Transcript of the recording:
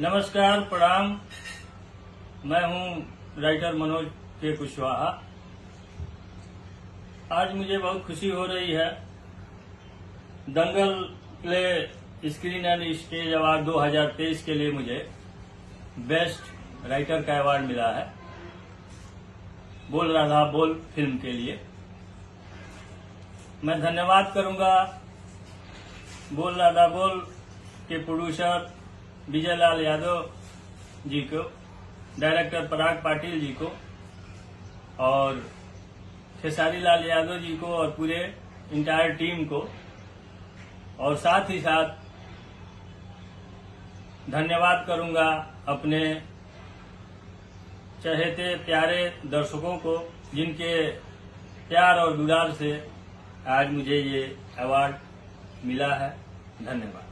नमस्कार, प्रणाम। मैं हूं राइटर मनोज के कुशवाहा। आज मुझे बहुत खुशी हो रही है। Dangal play screen and stage award 2023 के लिए मुझे बेस्ट राइटर का अवार्ड मिला है, बोल राधा बोल फिल्म के लिए। मैं धन्यवाद करूंगा बोल राधा बोल के प्रोड्यूसर विजय लाल यादव जी को, डायरेक्टर पराग पाटिल जी को और खेसारी लाल यादव जी को और पूरे इंटायर टीम को, और साथ ही साथ धन्यवाद करूंगा अपने चहेते प्यारे दर्शकों को, जिनके प्यार और दुलार से आज मुझे ये अवार्ड मिला है। धन्यवाद।